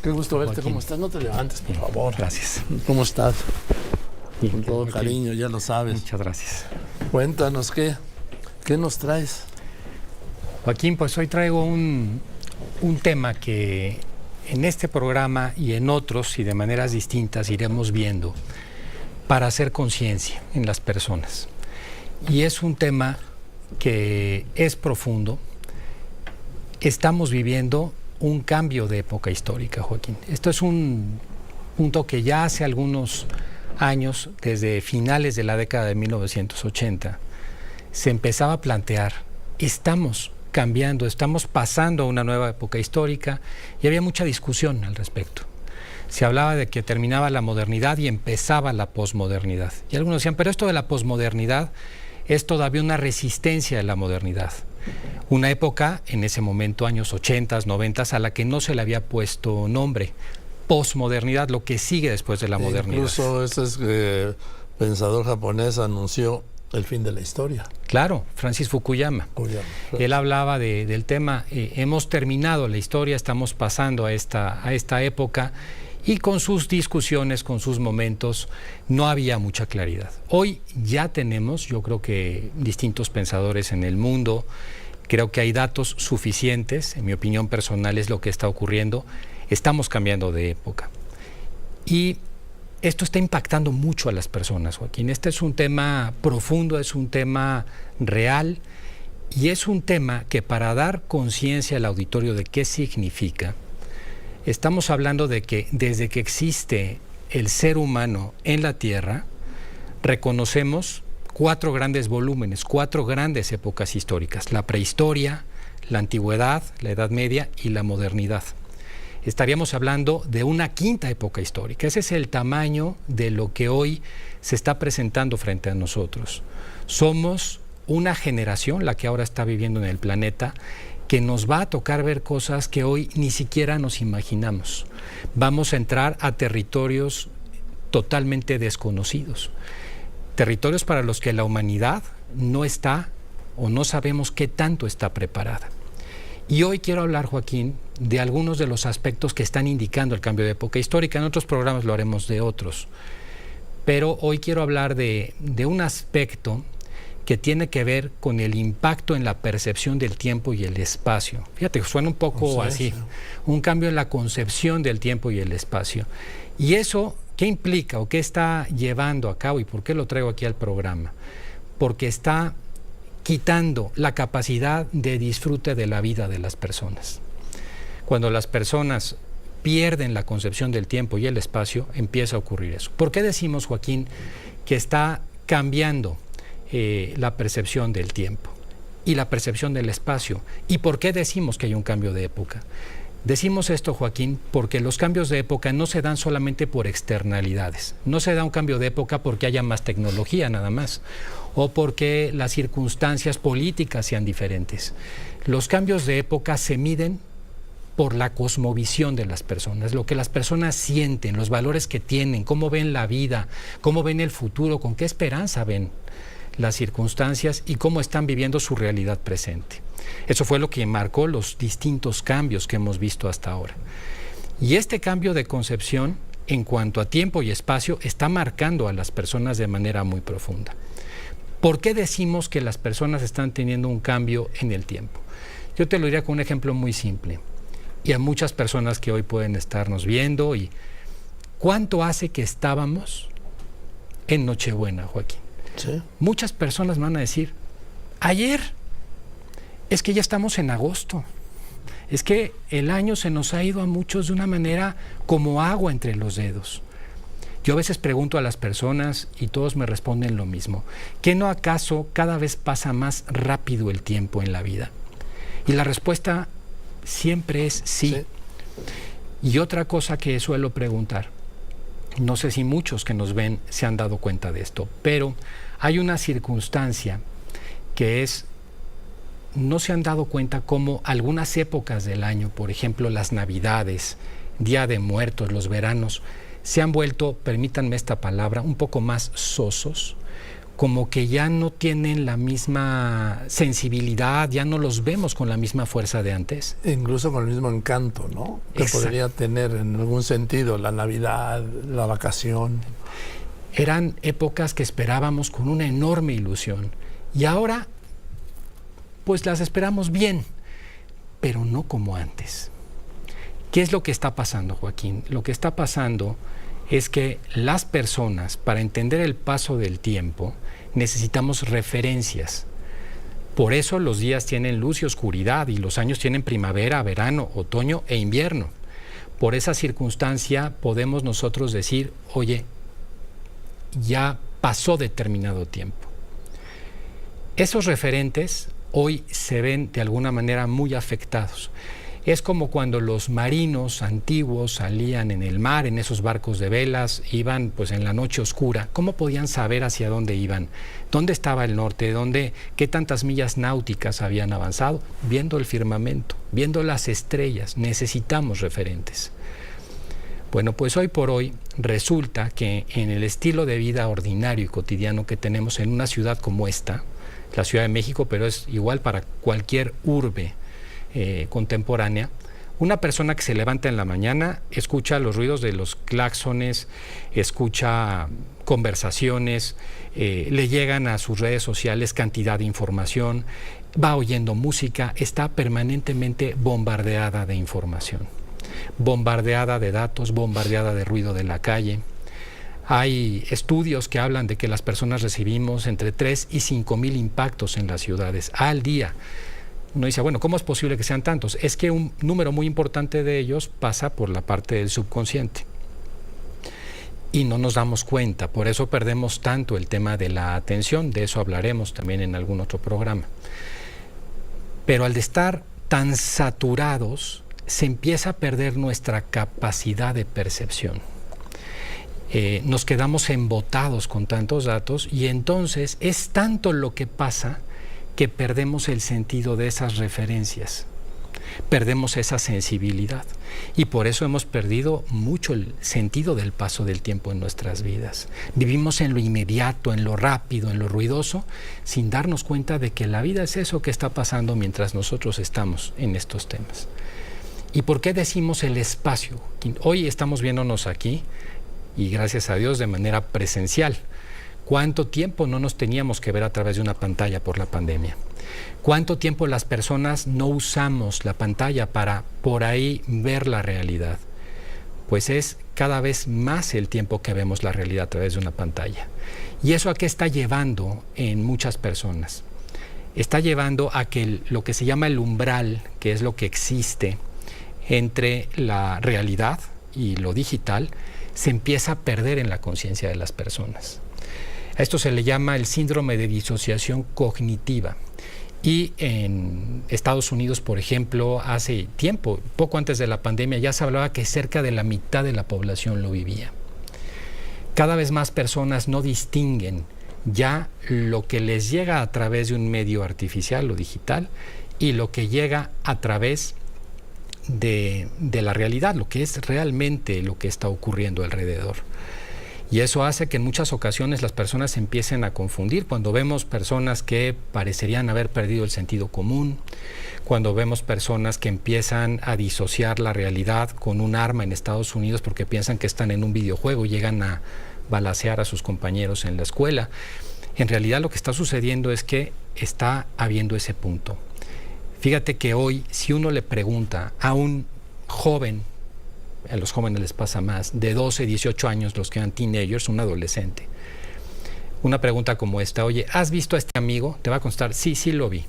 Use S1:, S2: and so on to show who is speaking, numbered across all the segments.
S1: Qué gusto verte.
S2: Joaquín.
S1: ¿Cómo estás? No te levantes, por favor.
S2: Gracias.
S1: ¿Cómo estás?
S2: Bien,
S1: Con todo
S2: Joaquín.
S1: cariño, ya lo sabes.
S2: Muchas gracias.
S1: Cuéntanos, ¿qué nos traes?
S2: Joaquín, pues hoy traigo un tema que en este programa y en otros y de maneras distintas iremos viendo para hacer conciencia en las personas. Y es un tema que es profundo. Estamos viviendo un cambio de época histórica, Joaquín. Esto es un punto que ya hace algunos años, desde finales de la década de 1980, se empezaba a plantear, estamos cambiando, estamos pasando a una nueva época histórica, y había mucha discusión al respecto. Se hablaba de que terminaba la modernidad y empezaba la posmodernidad. Y algunos decían, pero esto de la posmodernidad es todavía una resistencia de la modernidad. Una época, en ese momento, años 80, 90, a la que no se le había puesto nombre. Posmodernidad, lo que sigue después de la modernidad.
S1: Incluso ese pensador japonés anunció el fin de la historia.
S2: Claro, Francis Fukuyama. Él hablaba del tema, hemos terminado la historia, estamos pasando a esta época, y con sus discusiones, con sus momentos, no había mucha claridad. Hoy ya tenemos, yo creo que distintos pensadores en el mundo, creo que hay datos suficientes, en mi opinión personal es lo que está ocurriendo, estamos cambiando de época. Y esto está impactando mucho a las personas, Joaquín. Este es un tema profundo, es un tema real, y es un tema que, para dar conciencia al auditorio de qué significa, estamos hablando de que desde que existe el ser humano en la Tierra, reconocemos 4 grandes volúmenes, 4 grandes épocas históricas: la prehistoria, la antigüedad, la Edad Media y la modernidad. Estaríamos hablando de una 5ª época histórica. Ese es el tamaño de lo que hoy se está presentando frente a nosotros. Somos una generación, la que ahora está viviendo en el planeta, que nos va a tocar ver cosas que hoy ni siquiera nos imaginamos. Vamos a entrar a territorios totalmente desconocidos, territorios para los que la humanidad no está o no sabemos qué tanto está preparada. Y hoy quiero hablar, Joaquín, de algunos de los aspectos que están indicando el cambio de época histórica. En otros programas lo haremos de otros, pero hoy quiero hablar de un aspecto que tiene que ver con el impacto en la percepción del tiempo y el espacio. Fíjate, suena un poco así, sí. Un cambio en la concepción del tiempo y el espacio. Y eso, ¿qué implica o qué está llevando a cabo y por qué lo traigo aquí al programa? Porque está quitando la capacidad de disfrute de la vida de las personas. Cuando las personas pierden la concepción del tiempo y el espacio, empieza a ocurrir eso. ¿Por qué decimos, Joaquín, que está cambiando la percepción del tiempo y la percepción del espacio? ¿Y por qué decimos que hay un cambio de época? Decimos esto, Joaquín, porque los cambios de época no se dan solamente por externalidades. No se da un cambio de época porque haya más tecnología nada más, o porque las circunstancias políticas sean diferentes. Los cambios de época se miden por la cosmovisión de las personas, lo que las personas sienten, los valores que tienen, cómo ven la vida, cómo ven el futuro, con qué esperanza ven las circunstancias y cómo están viviendo su realidad presente. Eso fue lo que marcó los distintos cambios que hemos visto hasta ahora. Y este cambio de concepción en cuanto a tiempo y espacio está marcando a las personas de manera muy profunda. ¿Por qué decimos que las personas están teniendo un cambio en el tiempo? Yo te lo diría con un ejemplo muy simple, y a muchas personas que hoy pueden estarnos viendo. Y ¿cuánto hace que estábamos en Nochebuena, Joaquín?
S1: ¿Sí?
S2: Muchas personas van a decir, ayer, es que ya estamos en agosto, es que el año se nos ha ido a muchos de una manera como agua entre los dedos. Yo a veces pregunto a las personas y todos me responden lo mismo, ¿que no acaso cada vez pasa más rápido el tiempo en la vida? Y la respuesta siempre es sí. Y otra cosa que suelo preguntar, no sé si muchos que nos ven se han dado cuenta de esto, pero hay una circunstancia que es, no se han dado cuenta cómo algunas épocas del año, por ejemplo las Navidades, Día de Muertos, los veranos, se han vuelto, permítanme esta palabra, un poco más sosos, como que ya no tienen la misma sensibilidad, ya no los vemos con la misma fuerza de antes.
S1: Incluso con el mismo encanto, ¿no? Que podría tener en algún sentido la Navidad, la vacación.
S2: Eran épocas que esperábamos con una enorme ilusión y ahora pues las esperamos bien, pero no como antes. ¿Qué es lo que está pasando, Joaquín? Lo que está pasando es que las personas, para entender el paso del tiempo, necesitamos referencias. Por eso los días tienen luz y oscuridad y los años tienen primavera, verano, otoño e invierno. Por esa circunstancia podemos nosotros decir, oye, ya pasó determinado tiempo. Esos referentes hoy se ven de alguna manera muy afectados. Es como cuando los marinos antiguos salían en el mar, en esos barcos de velas, iban pues en la noche oscura. ¿Cómo podían saber hacia dónde iban? ¿Dónde estaba el norte? ¿Qué tantas millas náuticas habían avanzado? Viendo el firmamento, viendo las estrellas. Necesitamos referentes. Bueno, pues hoy por hoy resulta que en el estilo de vida ordinario y cotidiano que tenemos en una ciudad como esta, la Ciudad de México, pero es igual para cualquier urbe contemporánea, una persona que se levanta en la mañana escucha los ruidos de los claxones, escucha conversaciones, le llegan a sus redes sociales cantidad de información, va oyendo música, está permanentemente bombardeada de información, bombardeada de datos, bombardeada de ruido de la calle. Hay estudios que hablan de que las personas recibimos entre 3 y 5 mil impactos en las ciudades al día. Uno dice, bueno, ¿cómo es posible que sean tantos? Es que un número muy importante de ellos pasa por la parte del subconsciente y no nos damos cuenta, por eso perdemos tanto el tema de la atención, de eso hablaremos también en algún otro programa. Pero al estar tan saturados, se empieza a perder nuestra capacidad de percepción. Nos quedamos embotados con tantos datos y entonces es tanto lo que pasa que perdemos el sentido de esas referencias, perdemos esa sensibilidad y por eso hemos perdido mucho el sentido del paso del tiempo en nuestras vidas. Vivimos en lo inmediato, en lo rápido, en lo ruidoso, sin darnos cuenta de que la vida es eso que está pasando mientras nosotros estamos en estos temas. ¿Y por qué decimos el espacio? Hoy estamos viéndonos aquí y gracias a Dios de manera presencial. ¿Cuánto tiempo no nos teníamos que ver a través de una pantalla por la pandemia? ¿Cuánto tiempo las personas no usamos la pantalla para por ahí ver la realidad? Pues es cada vez más el tiempo que vemos la realidad a través de una pantalla. ¿Y eso a qué está llevando en muchas personas? Está llevando a que lo que se llama el umbral, que es lo que existe entre la realidad y lo digital, se empieza a perder en la conciencia de las personas. A esto se le llama el síndrome de disociación cognitiva. Y en Estados Unidos, por ejemplo, hace tiempo, poco antes de la pandemia, ya se hablaba que cerca de la mitad de la población lo vivía. Cada vez más personas no distinguen ya lo que les llega a través de un medio artificial o digital y lo que llega a través de la realidad, lo que es realmente lo que está ocurriendo alrededor. Y eso hace que en muchas ocasiones las personas se empiecen a confundir cuando vemos personas que parecerían haber perdido el sentido común, cuando vemos personas que empiezan a disociar la realidad con un arma en Estados Unidos porque piensan que están en un videojuego y llegan a balacear a sus compañeros en la escuela. En realidad lo que está sucediendo es que está habiendo ese punto. Fíjate que hoy, si uno le pregunta a un joven, a los jóvenes les pasa más, de 12, 18 años, los que eran teenagers, un adolescente, una pregunta como esta, oye, ¿has visto a este amigo? Te va a contestar, sí, sí lo vi.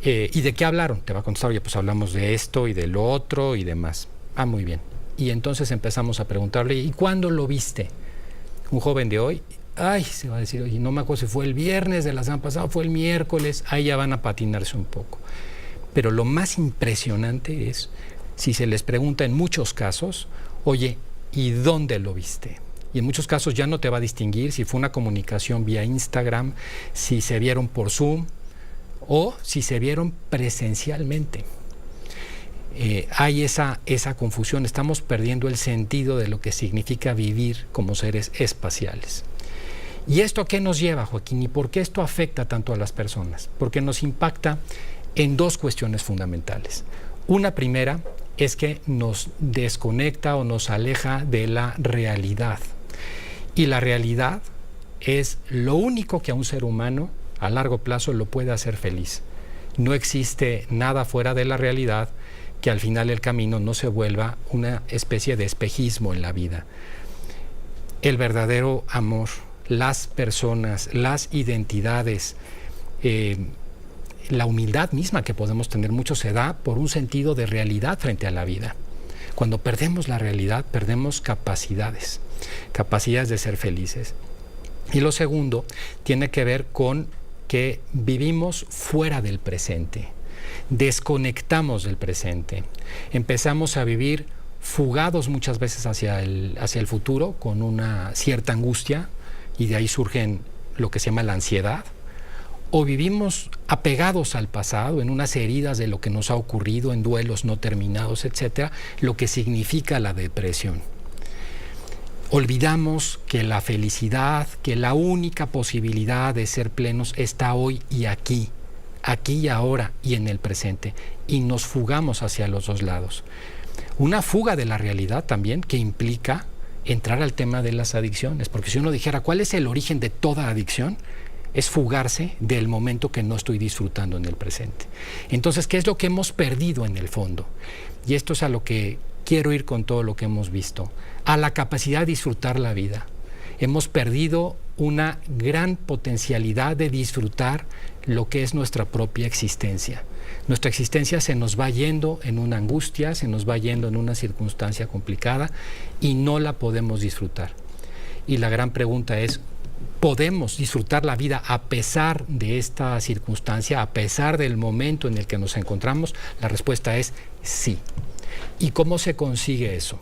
S2: ¿Y de qué hablaron? Te va a contestar, oye, pues hablamos de esto y de lo otro y demás. Ah, muy bien. Y entonces empezamos a preguntarle, ¿y cuándo lo viste? Un joven de hoy, ay, se va a decir, oye, no me acuerdo si fue el viernes de la semana pasada, fue el miércoles, ahí ya van a patinarse un poco. Pero lo más impresionante es si se les pregunta en muchos casos, oye, ¿y dónde lo viste? Y en muchos casos ya no te va a distinguir si fue una comunicación vía Instagram, si se vieron por Zoom o si se vieron presencialmente. Hay esa confusión, estamos perdiendo el sentido de lo que significa vivir como seres espaciales. ¿Y esto a qué nos lleva, Joaquín? ¿Y por qué esto afecta tanto a las personas? Porque nos impacta en dos cuestiones fundamentales. Una primera es que nos desconecta o nos aleja de la realidad. Y la realidad es lo único que a un ser humano a largo plazo lo puede hacer feliz. No existe nada fuera de la realidad que al final del camino no se vuelva una especie de espejismo en la vida. El verdadero amor, las personas, las identidades, la humildad misma que podemos tener mucho se da por un sentido de realidad frente a la vida. Cuando perdemos la realidad, perdemos capacidades de ser felices. Y lo segundo tiene que ver con que vivimos fuera del presente, desconectamos del presente, empezamos a vivir fugados muchas veces hacia el futuro con una cierta angustia, y de ahí surgen lo que se llama la ansiedad, o vivimos apegados al pasado, en unas heridas de lo que nos ha ocurrido, en duelos no terminados, etcétera, lo que significa la depresión. Olvidamos que la felicidad, que la única posibilidad de ser plenos está hoy y aquí y ahora y en el presente, y nos fugamos hacia los dos lados. Una fuga de la realidad también que implica entrar al tema de las adicciones, porque si uno dijera ¿cuál es el origen de toda adicción? Es fugarse del momento que no estoy disfrutando en el presente. Entonces, ¿qué es lo que hemos perdido en el fondo? Y esto es a lo que quiero ir con todo lo que hemos visto, a la capacidad de disfrutar la vida. Hemos perdido una gran potencialidad de disfrutar lo que es nuestra propia existencia. Nuestra existencia se nos va yendo en una angustia, se nos va yendo en una circunstancia complicada y no la podemos disfrutar. Y la gran pregunta es, ¿podemos disfrutar la vida a pesar de esta circunstancia, a pesar del momento en el que nos encontramos? La respuesta es sí. ¿Y cómo se consigue eso?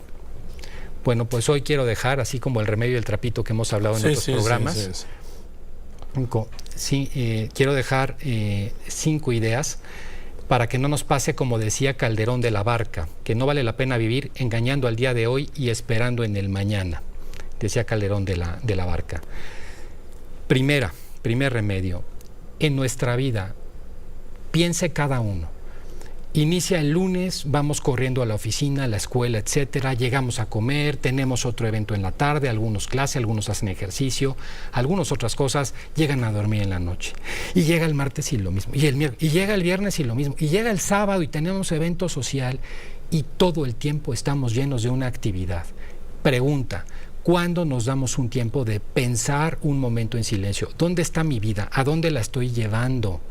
S2: Bueno, pues hoy quiero dejar, así como el remedio y el trapito que hemos hablado en otros programas, quiero dejar 5 ideas para que no nos pase como decía Calderón de la Barca, que no vale la pena vivir engañando al día de hoy y esperando en el mañana, decía Calderón de la Barca. Primer remedio, en nuestra vida, piense cada uno. Inicia el lunes, vamos corriendo a la oficina, a la escuela, etcétera, llegamos a comer, tenemos otro evento en la tarde, algunos clase, algunos hacen ejercicio, algunos otras cosas, llegan a dormir en la noche. Y llega el martes y lo mismo, y llega el viernes y lo mismo, y llega el sábado y tenemos evento social y todo el tiempo estamos llenos de una actividad. Pregunta, ¿cuándo nos damos un tiempo de pensar un momento en silencio? ¿Dónde está mi vida? ¿A dónde la estoy llevando?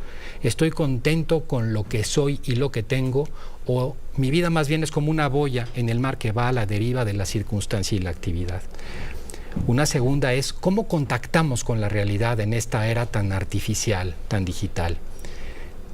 S2: ¿Estoy contento con lo que soy y lo que tengo? ¿O mi vida más bien es como una boya en el mar que va a la deriva de la circunstancia y la actividad? Una segunda es, ¿cómo contactamos con la realidad en esta era tan artificial, tan digital?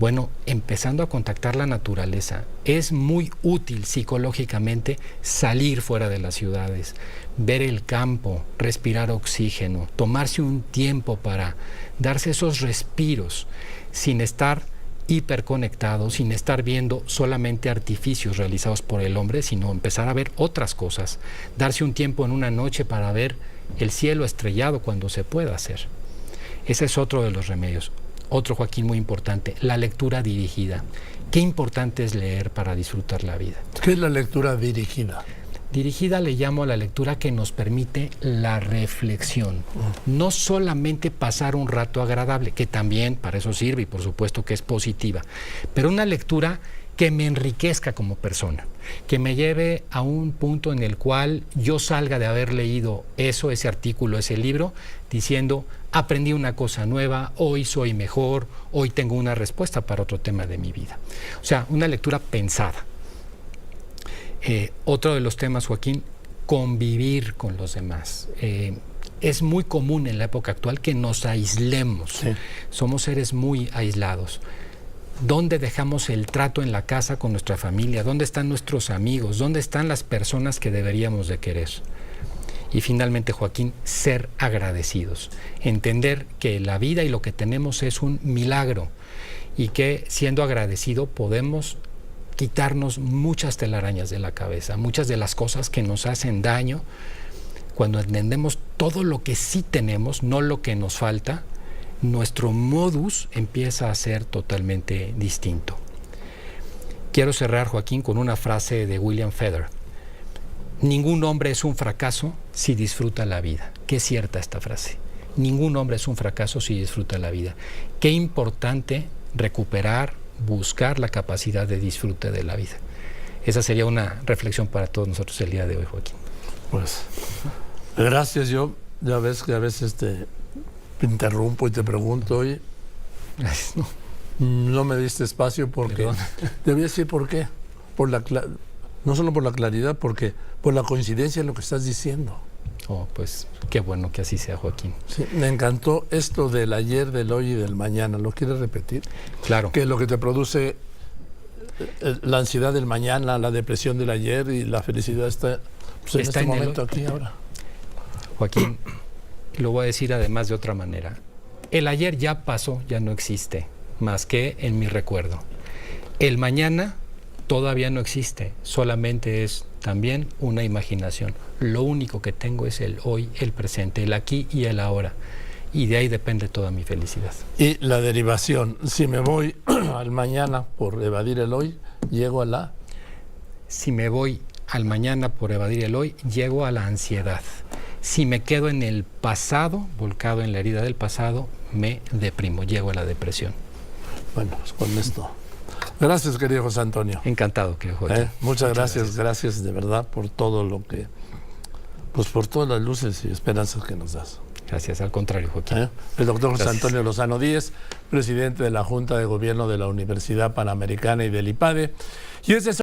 S2: Bueno, empezando a contactar la naturaleza. Es muy útil psicológicamente salir fuera de las ciudades, ver el campo, respirar oxígeno, tomarse un tiempo para darse esos respiros sin estar hiperconectado, sin estar viendo solamente artificios realizados por el hombre, sino empezar a ver otras cosas, darse un tiempo en una noche para ver el cielo estrellado cuando se pueda hacer. Ese es otro de los remedios. Otro, Joaquín, muy importante, la lectura dirigida. Qué importante es leer para disfrutar la vida.
S1: ¿Qué es la lectura dirigida?
S2: Dirigida le llamo a la lectura que nos permite la reflexión. No solamente pasar un rato agradable, que también para eso sirve y por supuesto que es positiva, pero una lectura que me enriquezca como persona, que me lleve a un punto en el cual yo salga de haber leído ese artículo, ese libro, diciendo, aprendí una cosa nueva, hoy soy mejor, hoy tengo una respuesta para otro tema de mi vida. O sea, una lectura pensada. Otro de los temas, Joaquín, convivir con los demás. Es muy común en la época actual que nos aislemos. Sí. Somos seres muy aislados. ¿Dónde dejamos el trato en la casa con nuestra familia? ¿Dónde están nuestros amigos? ¿Dónde están las personas que deberíamos de querer? Y finalmente, Joaquín, ser agradecidos. Entender que la vida y lo que tenemos es un milagro y que siendo agradecido podemos quitarnos muchas telarañas de la cabeza, muchas de las cosas que nos hacen daño, cuando entendemos todo lo que sí tenemos, no lo que nos falta, nuestro modus empieza a ser totalmente distinto. Quiero cerrar, Joaquín, con una frase de William Feather. Ningún hombre es un fracaso si disfruta la vida. Qué cierta esta frase. Ningún hombre es un fracaso si disfruta la vida. Qué importante recuperar, buscar la capacidad de disfrute de la vida. Esa sería una reflexión para todos nosotros el día de hoy, Joaquín.
S1: Pues, gracias. Yo, ya ves que a veces te interrumpo y te pregunto, y no me diste espacio porque... Te voy a decir por qué. No solo por la claridad, porque por la coincidencia en lo que estás diciendo.
S2: Oh, pues qué bueno que así sea, Joaquín.
S1: Sí, me encantó esto del ayer, del hoy y del mañana. ¿Lo quieres repetir?
S2: Claro.
S1: Que lo que te produce la ansiedad del mañana, la depresión del ayer y la felicidad está en este momento aquí ahora.
S2: Joaquín, lo voy a decir además de otra manera. El ayer ya pasó, ya no existe, más que en mi recuerdo. El mañana todavía no existe, solamente es también una imaginación. Lo único que tengo es el hoy, el presente, el aquí y el ahora. Y de ahí depende toda mi felicidad.
S1: Y la derivación, si me voy al mañana por evadir el hoy, llego a la...
S2: Si me voy al mañana por evadir el hoy, llego a la ansiedad. Si me quedo en el pasado, volcado en la herida del pasado, me deprimo, llego a la depresión.
S1: Bueno, pues con esto. Gracias, querido José Antonio.
S2: Encantado, querido Joaquín.
S1: Muchas gracias de verdad por todo lo que... Pues por todas las luces y esperanzas que nos das.
S2: Gracias, al contrario, Joaquín.
S1: El doctor José Antonio Lozano Díez, presidente de la Junta de Gobierno de la Universidad Panamericana y del IPADE. Y